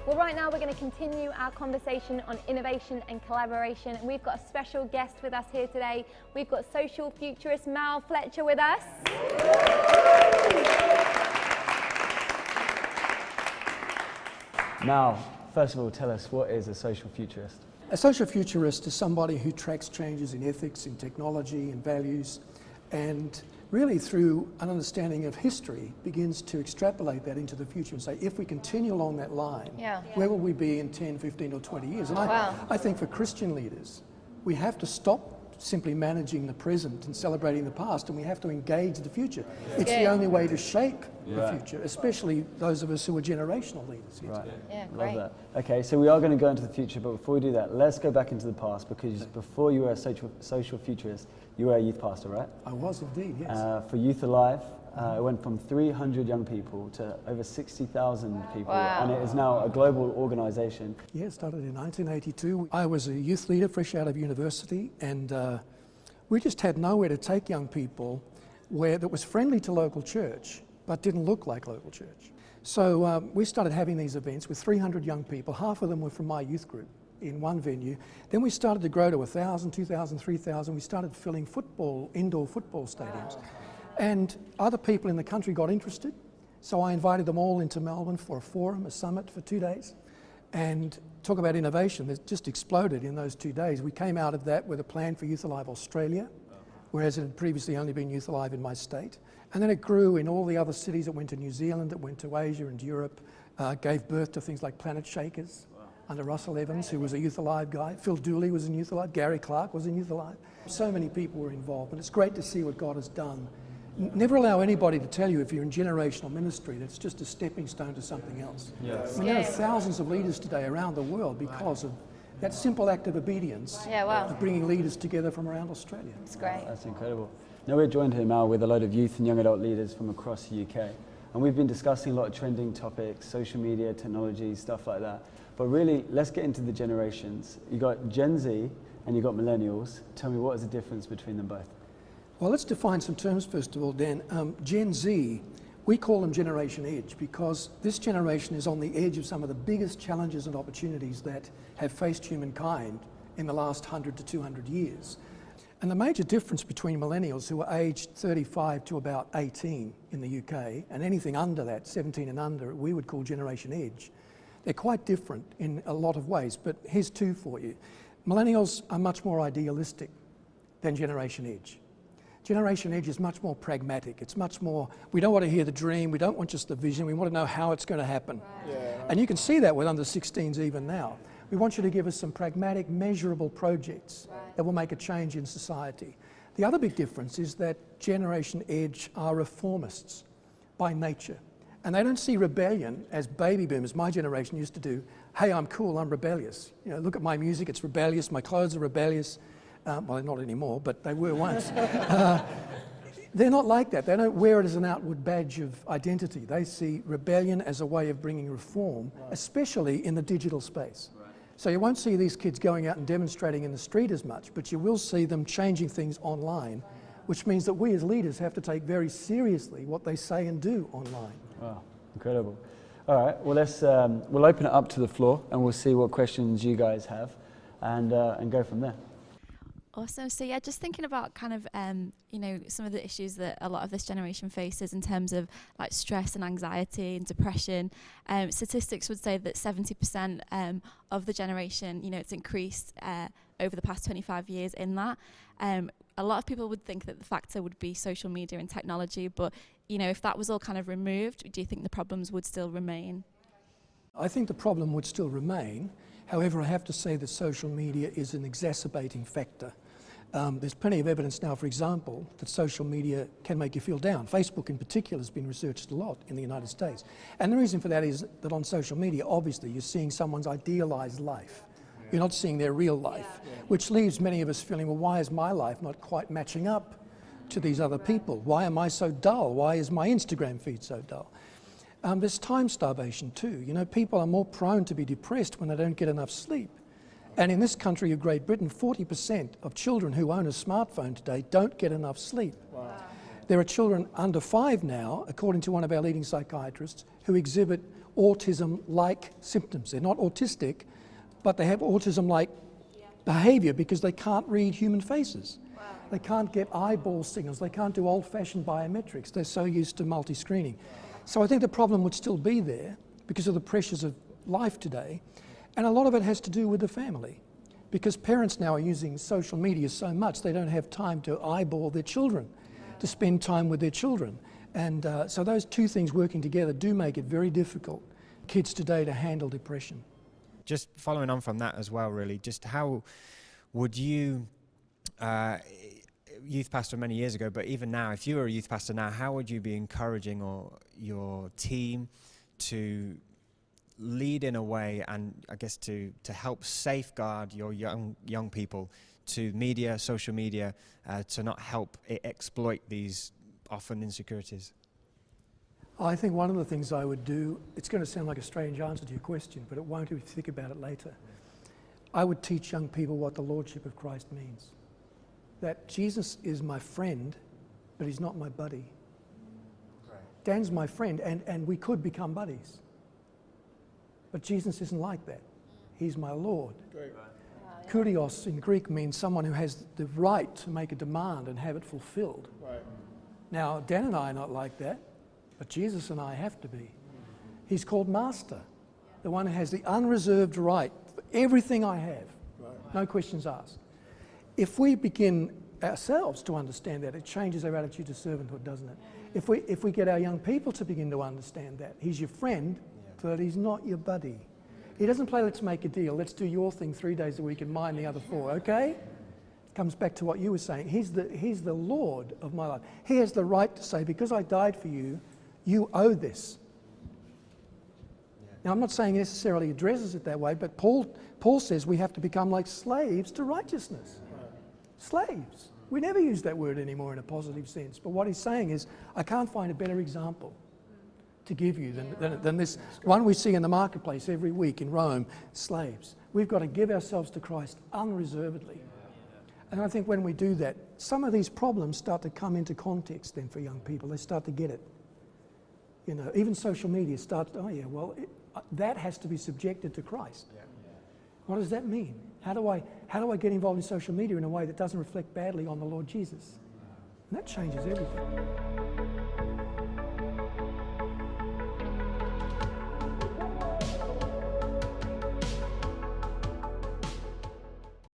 Well, right now we're going to continue our conversation on innovation and collaboration, and we've got a special guest with us here today. We've got social futurist Fletcher with us. Mal, first of all, tell us, what is a social futurist? A social futurist is somebody who tracks changes in ethics, in technology, in values, and really through an understanding of history begins to extrapolate that into the future and say, if we continue along that line, where will we be in 10, 15 or 20 years? And I think for Christian leaders, we have to stop simply managing the present and celebrating the past, and we have to engage the future. It's the only way to shape the future, especially those of us who are generational leaders here today. Yeah, great. Love that. Okay, so we are going to go into the future, but before we do that, let's go back into the past, because before you were a social futurist, you were a youth pastor, right? I was indeed, yes. For Youth Alive, it went from 300 young people to over 60,000 people, and it is now a global organisation. Yeah, it started in 1982. I was a youth leader fresh out of university, and we just had nowhere to take young people that was friendly to local church, but didn't look like local church. So we started having these events with 300 young people. Half of them were from my youth group in one venue. Then we started to grow to 1,000, 2,000, 3,000. We started filling indoor football stadiums. And other people in the country got interested. So I invited them all into Melbourne for a forum, a summit for 2 days. And talk about innovation, that just exploded in those 2 days. We came out of that with a plan for Youth Alive Australia, whereas it had previously only been Youth Alive in my state. And then it grew in all the other cities. It went to New Zealand, it went to Asia and Europe, gave birth to things like Planet Shakers under Russell Evans, who was a Youth Alive guy. Phil Dooley was in Youth Alive. Gary Clark was in Youth Alive. So many people were involved, and it's great to see what God has done. Never allow anybody to tell you, if you're in generational ministry, that it's just a stepping stone to something else. Yes. I mean, there are thousands of leaders today around the world because of that simple act of obedience of bringing leaders together from around Australia. It's great. That's incredible. Now we're joined here, Mal, with a load of youth and young adult leaders from across the UK. And we've been discussing a lot of trending topics, social media, technology, stuff like that. But really, let's get into the generations. You got Gen Z and you got millennials. Tell me, what is the difference between them both? Well, let's define some terms first of all, Dan. Gen Z, we call them Generation Edge because this generation is on the edge of some of the biggest challenges and opportunities that have faced humankind in the last 100 to 200 years. And the major difference between millennials, who are aged 35 to about 18 in the UK, and anything under that, 17 and under, we would call Generation Edge. They're quite different in a lot of ways, but here's two for you. Millennials are much more idealistic than Generation Edge. Generation Edge is much more pragmatic. It's much more, we don't want to hear the dream, we don't want just the vision, we want to know how it's going to happen. And you can see that with under 16s even now. We want you to give us some pragmatic, measurable projects that will make a change in society. The other big difference is that Generation Edge are reformists by nature. And they don't see rebellion as baby boomers, my generation, used to do. Hey, I'm cool, I'm rebellious. You know, look at my music, it's rebellious, my clothes are rebellious. Well, not anymore, but they were once. They're not like that. They don't wear it as an outward badge of identity. They see rebellion as a way of bringing reform, especially in the digital space. So you won't see these kids going out and demonstrating in the street as much, but you will see them changing things online, which means that we as leaders have to take very seriously what they say and do online. Wow, incredible. All right, well, we'll open it up to the floor and we'll see what questions you guys have and go from there. Awesome. So yeah, just thinking about kind of, you know, some of the issues that a lot of this generation faces in terms of like stress and anxiety and depression. Statistics would say that 70% of the generation, you know, it's increased over the past 25 years in that. A lot of people would think that the factor would be social media and technology, but, you know, if that was all kind of removed, do you think the problems would still remain? I think the problem would still remain. However, I have to say that social media is an exacerbating factor. There's plenty of evidence now, for example, that social media can make you feel down. Facebook in particular has been researched a lot in the United States. And the reason for that is that on social media, obviously, you're seeing someone's idealized life. You're not seeing their real life, which leaves many of us feeling, well, why is my life not quite matching up to these other people? Why am I so dull? Why is my Instagram feed so dull? There's time starvation too. You know, people are more prone to be depressed when they don't get enough sleep. And in this country of Great Britain, 40% of children who own a smartphone today don't get enough sleep. Wow. There are children under 5 now, according to one of our leading psychiatrists, who exhibit autism-like symptoms. They're not autistic, but they have autism-like behaviour because they can't read human faces. Wow. They can't get eyeball signals. They can't do old-fashioned biometrics. They're so used to multi-screening. So I think the problem would still be there because of the pressures of life today. And a lot of it has to do with the family, because parents now are using social media so much they don't have time to eyeball their children, to spend time with their children. And so those two things working together do make it very difficult for kids today to handle depression. Just following on from that as well, really, just how would you, youth pastor many years ago, but even now, if you were a youth pastor now, how would you be encouraging your team to lead in a way, and I guess to help safeguard your young people to media, social media, to not help it exploit these often insecurities? I think one of the things I would do, it's going to sound like a strange answer to your question, but it won't if you think about it later. I would teach young people what the Lordship of Christ means. That Jesus is my friend, but he's not my buddy. Right. Dan's my friend, and we could become buddies. But Jesus isn't like that. He's my Lord. Great. Kurios in Greek means someone who has the right to make a demand and have it fulfilled. Right. Now, Dan and I are not like that, but Jesus and I have to be. He's called Master, the one who has the unreserved right for everything I have. Right. No questions asked. If we begin ourselves to understand that, it changes our attitude to servanthood, doesn't it? If we get our young people to begin to understand that, he's your friend, but he's not your buddy. He doesn't play let's make a deal, let's do your thing 3 days a week and mine the other 4, okay? Comes back to what you were saying. He's the Lord of my life. He has the right to say, because I died for you, you owe this. Now, I'm not saying he necessarily addresses it that way, but Paul says we have to become like slaves to righteousness. Slaves. We never use that word anymore in a positive sense. But what he's saying is, I can't find a better example to give you than this one we see in the marketplace every week in Rome, slaves. We've got to give ourselves to Christ unreservedly. And I think when we do that, some of these problems start to come into context then for young people. They start to get it. You know, even social media starts, that has to be subjected to Christ. What does that mean? How do I get involved in social media in a way that doesn't reflect badly on the Lord Jesus? And that changes everything.